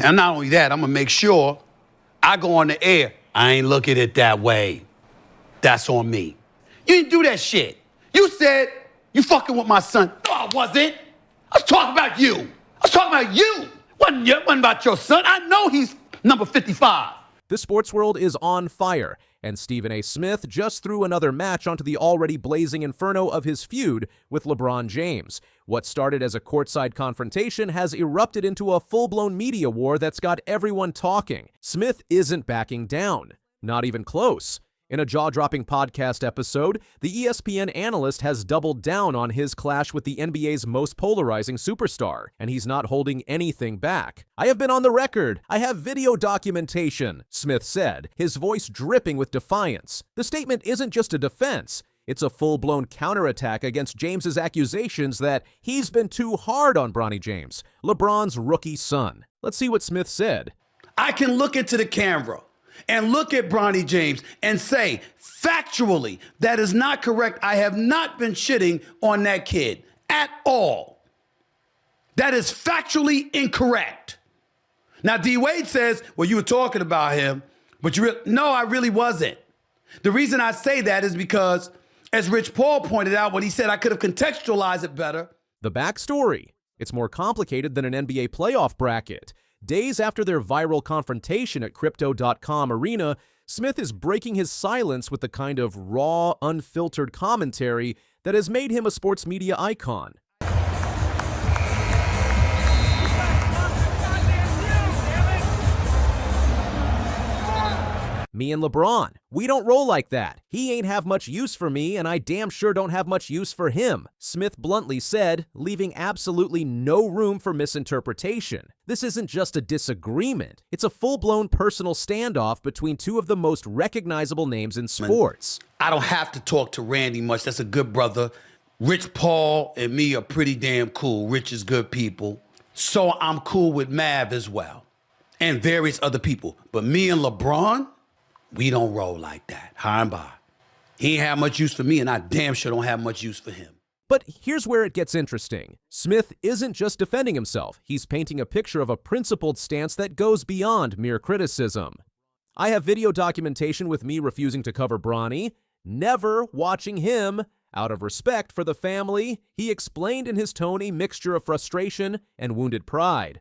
And not only that, I'm going to make sure I go on the air. I ain't looking at it that way. That's on me. You didn't do that shit. You said you fucking with my son. No, I wasn't. I was talking about you. I was talking about you. Wasn't about your son. I know he's number 55. The sports world is on fire, and Stephen A. Smith just threw another match onto the already blazing inferno of his feud with LeBron James. What started as a courtside confrontation has erupted into a full-blown media war that's got everyone talking. Smith isn't backing down. Not even close. In a jaw-dropping podcast episode, the ESPN analyst has doubled down on his clash with the NBA's most polarizing superstar, and he's not holding anything back. "I have been on the record. I have video documentation," Smith said, his voice dripping with defiance. The statement isn't just a defense. It's a full-blown counterattack against James's accusations that he's been too hard on Bronny James, LeBron's rookie son. Let's see what Smith said. I can look into the camera and look at Bronny James and say, factually, that is not correct. I have not been shitting on that kid at all. That is factually incorrect. Now, D. Wade says, well, you were talking about him, but no, I really wasn't. The reason I say that is because, as Rich Paul pointed out when he said I could have contextualized it better. The backstory. It's more complicated than an NBA playoff bracket. Days after their viral confrontation at Crypto.com Arena, Smith is breaking his silence with the kind of raw, unfiltered commentary that has made him a sports media icon. Me and LeBron, we don't roll like that. He ain't have much use for me, and I damn sure don't have much use for him, Smith bluntly said, leaving absolutely no room for misinterpretation. This isn't just a disagreement. It's a full-blown personal standoff between two of the most recognizable names in sports. I don't have to talk to Randy much. That's a good brother. Rich Paul and me are pretty damn cool. Rich is good people. So I'm cool with Mav as well, and various other people. But me and LeBron, we don't roll like that. High and by. He ain't have much use for me, and I damn sure don't have much use for him. But here's where it gets interesting. Smith isn't just defending himself. He's painting a picture of a principled stance that goes beyond mere criticism. "I have video documentation with me refusing to cover Bronny, never watching him. Out of respect for the family," he explained in his tone a mixture of frustration and wounded pride.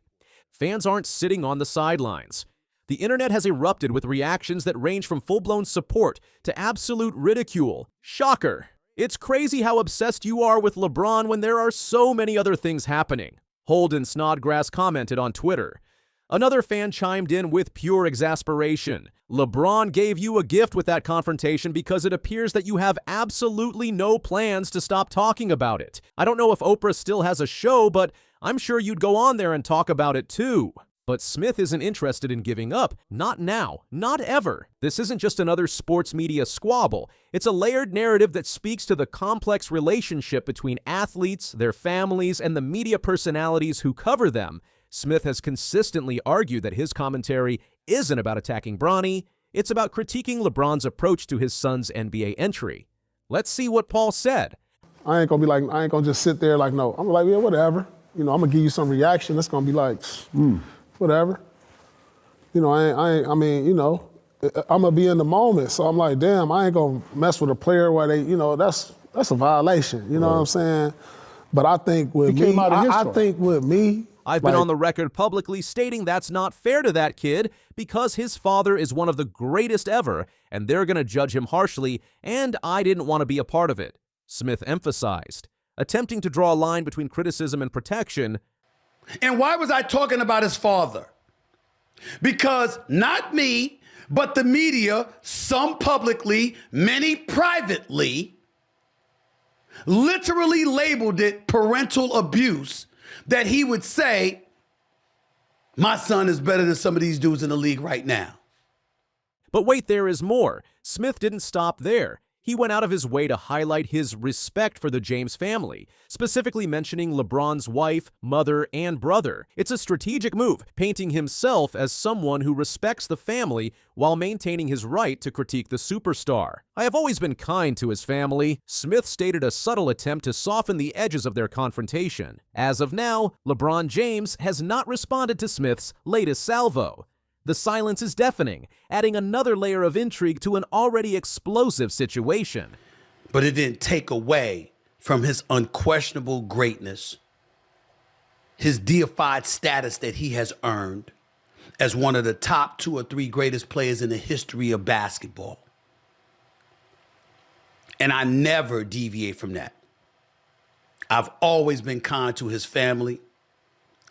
Fans aren't sitting on the sidelines. The internet has erupted with reactions that range from full-blown support to absolute ridicule. Shocker. It's crazy how obsessed you are with LeBron when there are so many other things happening. Holden Snodgrass commented on Twitter. Another fan chimed in with pure exasperation. "LeBron gave you a gift with that confrontation because it appears that you have absolutely no plans to stop talking about it. I don't know if Oprah still has a show, but I'm sure you'd go on there and talk about it too." But Smith isn't interested in giving up. Not now. Not ever. This isn't just another sports media squabble. It's a layered narrative that speaks to the complex relationship between athletes, their families, and the media personalities who cover them. Smith has consistently argued that his commentary isn't about attacking Bronny. It's about critiquing LeBron's approach to his son's NBA entry. Let's see what Paul said. I ain't gonna just sit there like, no. I'm like, yeah, whatever. I'm gonna give you some reaction. It's gonna be like, whatever. I'm gonna be in the moment. So I'm like, damn, I ain't gonna mess with a player where they, that's a violation. You know what I'm saying? But I think with me, I've been on the record publicly stating that's not fair to that kid because his father is one of the greatest ever, and they're gonna judge him harshly, and I didn't want to be a part of it, Smith emphasized, attempting to draw a line between criticism and protection. And why was I talking about his father? Because not me, but the media, some publicly, many privately, literally labeled it parental abuse, that he would say, my son is better than some of these dudes in the league right now. But wait, there is more. Smith didn't stop there. He went out of his way to highlight his respect for the James family, specifically mentioning LeBron's wife, mother, and brother. It's a strategic move, painting himself as someone who respects the family while maintaining his right to critique the superstar. "I have always been kind to his family," Smith stated, a subtle attempt to soften the edges of their confrontation. As of now, LeBron James has not responded to Smith's latest salvo. The silence is deafening, adding another layer of intrigue to an already explosive situation. But it didn't take away from his unquestionable greatness, his deified status that he has earned as one of the top 2 or 3 greatest players in the history of basketball. And I never deviate from that. I've always been kind to his family.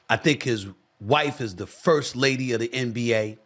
I think his wife is the first lady of the NBA,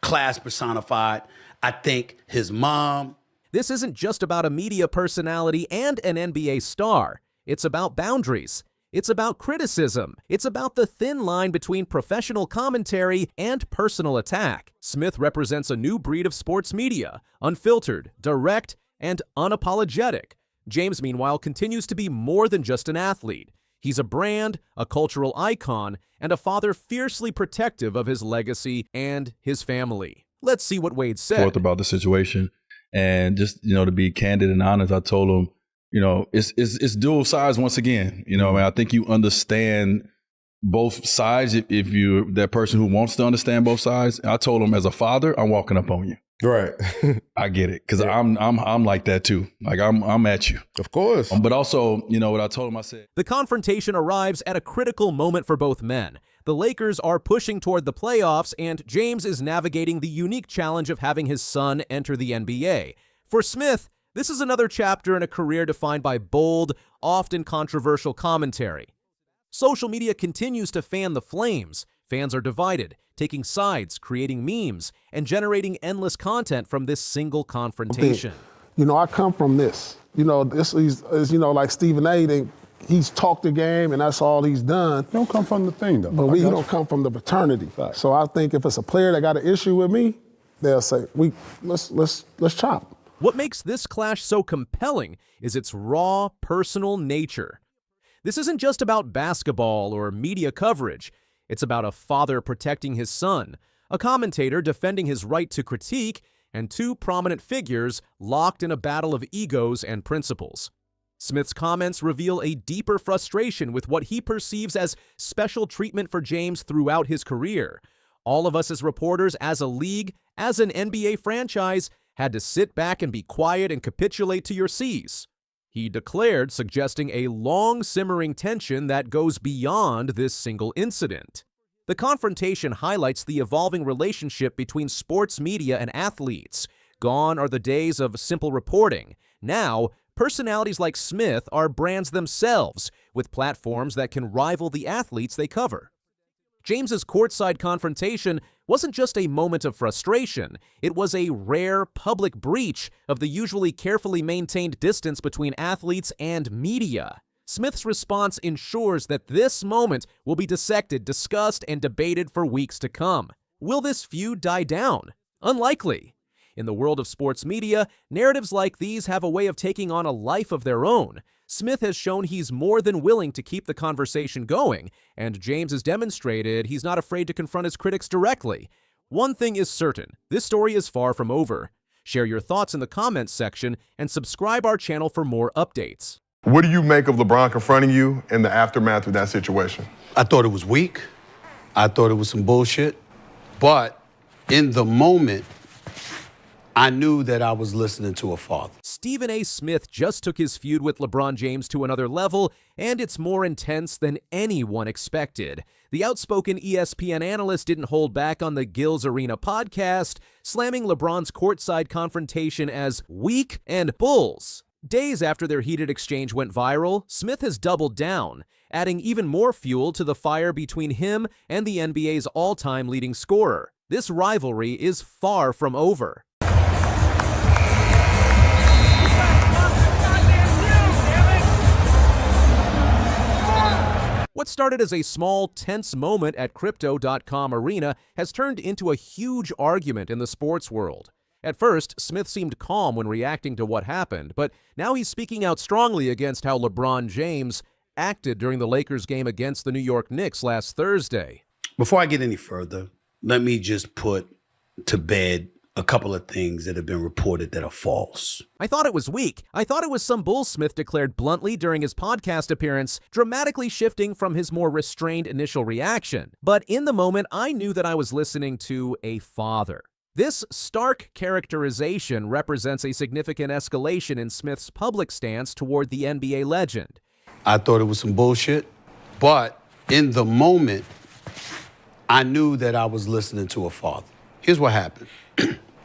class personified. I think his mom. This isn't just about a media personality and an NBA star. It's about boundaries. It's about criticism. It's about the thin line between professional commentary and personal attack. Smith represents a new breed of sports media, unfiltered, direct, and unapologetic. James, meanwhile, continues to be more than just an athlete. He's a brand, a cultural icon, and a father fiercely protective of his legacy and his family. Let's see what Wade said. Forth about the situation, and just, to be candid and honest, I told him, it's dual sides once again. I think you understand both sides if you're that person who wants to understand both sides. I told him, as a father, I'm walking up on you. Right. I get it, because I'm like that too. Like I'm at you. Of course. But also, what I told him, I said, the confrontation arrives at a critical moment for both men. The Lakers are pushing toward the playoffs, and James is navigating the unique challenge of having his son enter the NBA. For Smith, this is another chapter in a career defined by bold, often controversial commentary. Social media continues to fan the flames. Fans are divided, taking sides, creating memes, and generating endless content from this single confrontation. I come from this. This is like Stephen A. He's talked the game, and that's all he's done. You don't come from the thing, though. But we don't come from the fraternity. Right. So I think if it's a player that got an issue with me, they'll say, let's chop. What makes this clash so compelling is its raw, personal nature. This isn't just about basketball or media coverage. It's about a father protecting his son, a commentator defending his right to critique, and 2 prominent figures locked in a battle of egos and principles. Smith's comments reveal a deeper frustration with what he perceives as special treatment for James throughout his career. All of us as reporters, as a league, as an NBA franchise, had to sit back and be quiet and capitulate to your C's. He declared, suggesting a long simmering tension that goes beyond this single incident. The confrontation highlights the evolving relationship between sports media and athletes. Gone are the days of simple reporting. Now, personalities like Smith are brands themselves, with platforms that can rival the athletes they cover. James's courtside confrontation wasn't just a moment of frustration, it was a rare public breach of the usually carefully maintained distance between athletes and media. Smith's response ensures that this moment will be dissected, discussed, and debated for weeks to come. Will this feud die down? Unlikely. In the world of sports media, narratives like these have a way of taking on a life of their own. Smith has shown he's more than willing to keep the conversation going, and James has demonstrated he's not afraid to confront his critics directly. One thing is certain, this story is far from over. Share your thoughts in the comments section and subscribe our channel for more updates. What do you make of LeBron confronting you in the aftermath of that situation? I thought it was weak. I thought it was some bullshit. But in the moment, I knew that I was listening to a father. Stephen A. Smith just took his feud with LeBron James to another level, and it's more intense than anyone expected. The outspoken ESPN analyst didn't hold back on the Gills Arena podcast, slamming LeBron's courtside confrontation as weak and bulls. Days after their heated exchange went viral, Smith has doubled down, adding even more fuel to the fire between him and the NBA's all-time leading scorer. This rivalry is far from over. What started as a small, tense moment at Crypto.com Arena has turned into a huge argument in the sports world. At first, Smith seemed calm when reacting to what happened, but now he's speaking out strongly against how LeBron James acted during the Lakers game against the New York Knicks last Thursday. Before I get any further, let me just put to bed a couple of things that have been reported that are false. I thought it was weak. I thought it was some bull, Smith declared bluntly during his podcast appearance, dramatically shifting from his more restrained initial reaction. But in the moment, I knew that I was listening to a father. This stark characterization represents a significant escalation in Smith's public stance toward the NBA legend. I thought it was some bullshit, but in the moment, I knew that I was listening to a father. Here's what happened.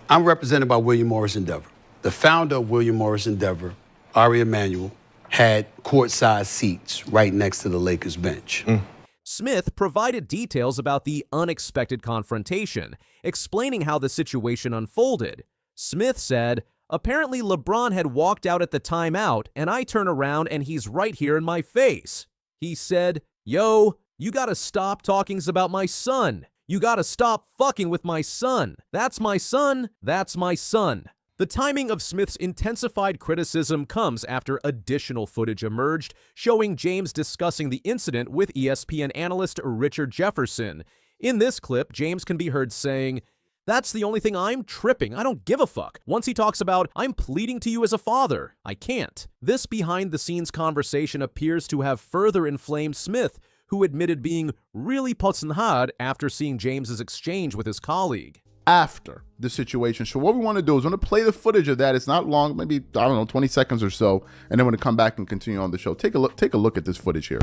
I'm represented by William Morris Endeavor. The founder of William Morris Endeavor, Ari Emanuel, had courtside seats right next to the Lakers bench. Smith provided details about the unexpected confrontation, explaining how the situation unfolded. Smith said, "Apparently LeBron had walked out at the timeout, and I turn around and he's right here in my face. He said, 'Yo, you gotta stop talkings about my son. You gotta stop fucking with my son. That's my son. That's my son.'" The timing of Smith's intensified criticism comes after additional footage emerged showing James discussing the incident with ESPN analyst Richard Jefferson. In this clip, James can be heard saying, "That's the only thing I'm tripping. I don't give a fuck." Once he talks about, "I'm pleading to you as a father. I can't." This behind-the-scenes conversation appears to have further inflamed Smith, who admitted being really putzing hard after seeing James's exchange with his colleague. After the situation. So what we want to do is we want to play the footage of that. It's not long, maybe, 20 seconds or so, and then we're going to come back and continue on the show. Take a look at this footage here.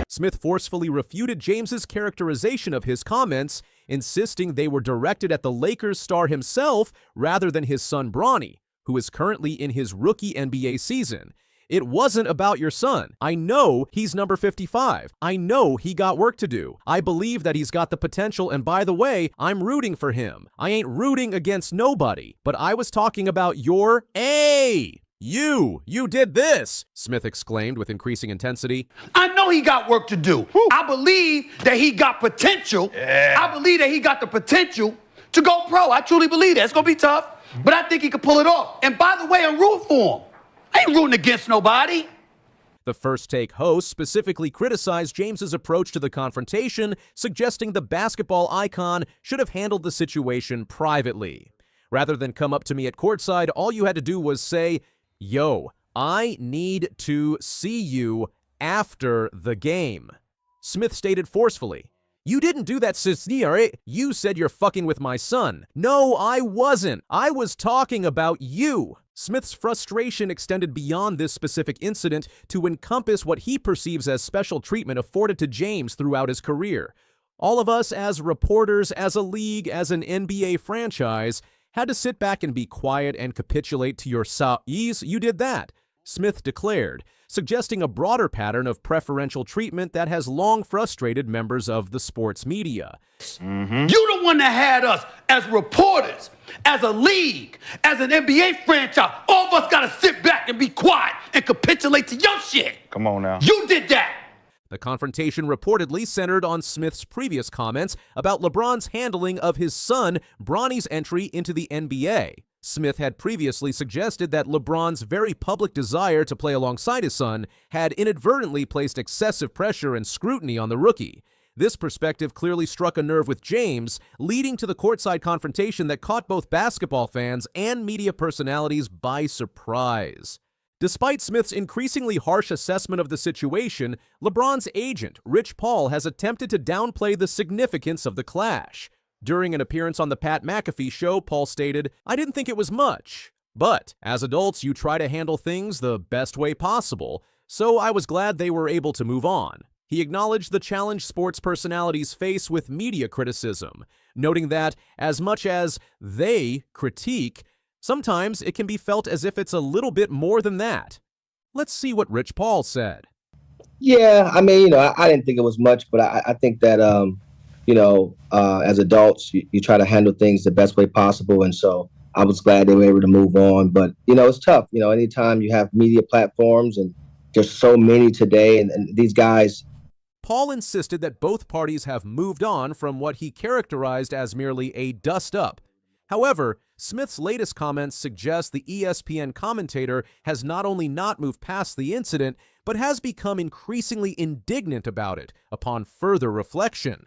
Smith forcefully refuted James's characterization of his comments, insisting they were directed at the Lakers star himself rather than his son Bronny, who is currently in his rookie NBA season. "It wasn't about your son. I know he's number 55. I know he got work to do. I believe that he's got the potential, and by the way, I'm rooting for him. I ain't rooting against nobody. But I was talking about your You did this," Smith exclaimed with increasing intensity. I know he got work to do. I believe that he got potential. I believe that he got the potential to go pro. I truly believe that. It's going to be tough, but I think he could pull it off. And by the way, I'm rooting for him. I ain't rooting against nobody. The First Take host specifically criticized James's approach to the confrontation, suggesting the basketball icon should have handled the situation privately. Rather than come up to me at courtside, all you had to do was say, "Yo, I need to see you after the game." Smith stated forcefully, "You didn't do that, Cisniere. You said you're fucking with my son." "No, I wasn't. I was talking about you." Smith's frustration extended beyond this specific incident to encompass what he perceives as special treatment afforded to James throughout his career. All of us as reporters, as a league, as an NBA franchise, had to sit back and be quiet and capitulate to your size. You did that, Smith declared, suggesting a broader pattern of preferential treatment that has long frustrated members of the sports media. You the one that had us as reporters, as a league, as an NBA franchise. All of us got to sit back and be quiet and capitulate to your shit. Come on now. You did that. The confrontation reportedly centered on Smith's previous comments about LeBron's handling of his son Bronny's entry into the NBA. Smith had previously suggested that LeBron's very public desire to play alongside his son had inadvertently placed excessive pressure and scrutiny on the rookie. This perspective clearly struck a nerve with James, leading to the courtside confrontation that caught both basketball fans and media personalities by surprise. Despite Smith's increasingly harsh assessment of the situation, LeBron's agent, Rich Paul, has attempted to downplay the significance of the clash. During an appearance on the Pat McAfee show, Paul stated, "I didn't think it was much. But as adults, you try to handle things the best way possible, so I was glad they were able to move on." He acknowledged the challenge sports personalities face with media criticism, noting that as much as they critique, sometimes it can be felt as if it's a little bit more than that. Let's see what Rich Paul said. Yeah, I mean, I didn't think it was much, but I think that, as adults, you try to handle things the best way possible. And so I was glad they were able to move on. But, it's tough. Anytime you have media platforms, and there's so many today, and these guys, Paul insisted that both parties have moved on from what he characterized as merely a dust-up. However, Smith's latest comments suggest the ESPN commentator has not only not moved past the incident, but has become increasingly indignant about it upon further reflection.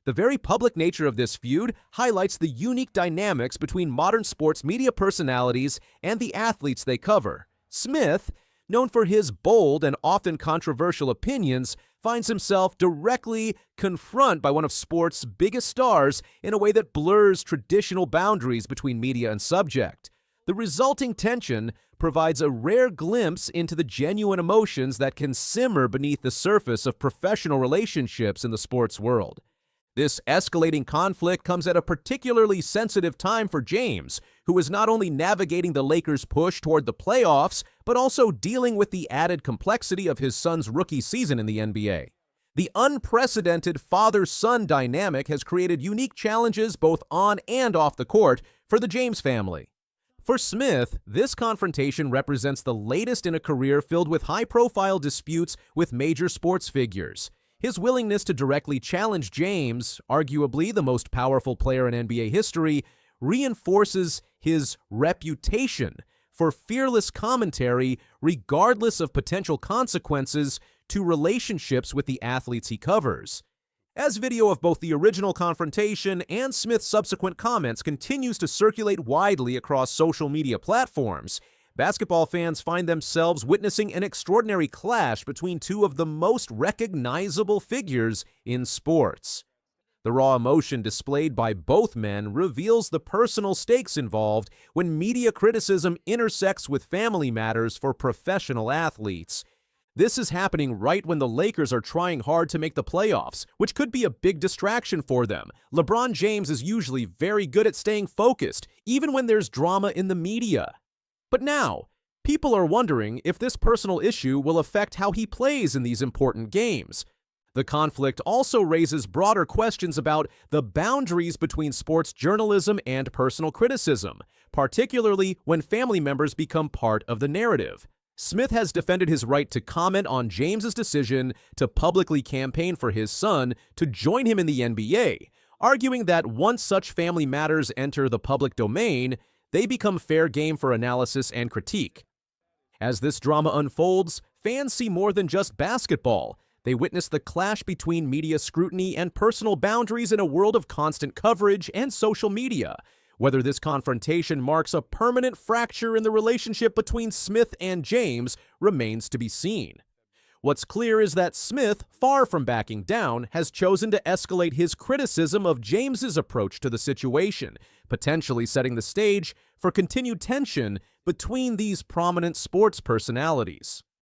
The very public nature of this feud highlights the unique dynamics between modern sports media personalities and the athletes they cover. Smith, known for his bold and often controversial opinions, finds himself directly confronted by one of sports' biggest stars in a way that blurs traditional boundaries between media and subject. The resulting tension provides a rare glimpse into the genuine emotions that can simmer beneath the surface of professional relationships in the sports world. This escalating conflict comes at a particularly sensitive time for James, who is not only navigating the Lakers' push toward the playoffs, but also dealing with the added complexity of his son's rookie season in the NBA. The unprecedented father-son dynamic has created unique challenges both on and off the court for the James family. For Smith, this confrontation represents the latest in a career filled with high-profile disputes with major sports figures. His willingness to directly challenge James, arguably the most powerful player in NBA history, reinforces his reputation for fearless commentary regardless of potential consequences to relationships with the athletes he covers. As video of both the original confrontation and Smith's subsequent comments continues to circulate widely across social media platforms, basketball fans find themselves witnessing an extraordinary clash between two of the most recognizable figures in sports. The raw emotion displayed by both men reveals the personal stakes involved when media criticism intersects with family matters for professional athletes. This is happening right when the Lakers are trying hard to make the playoffs, which could be a big distraction for them. LeBron James is usually very good at staying focused, even when there's drama in the media. But now, people are wondering if this personal issue will affect how he plays in these important games. The conflict also raises broader questions about the boundaries between sports journalism and personal criticism, particularly when family members become part of the narrative. Smith has defended his right to comment on James's decision to publicly campaign for his son to join him in the NBA, arguing that once such family matters enter the public domain, they become fair game for analysis and critique. As this drama unfolds, fans see more than just basketball. They witness the clash between media scrutiny and personal boundaries in a world of constant coverage and social media. Whether this confrontation marks a permanent fracture in the relationship between Smith and James remains to be seen. What's clear is that Smith, far from backing down, has chosen to escalate his criticism of James's approach to the situation, potentially setting the stage for continued tension between these prominent sports personalities.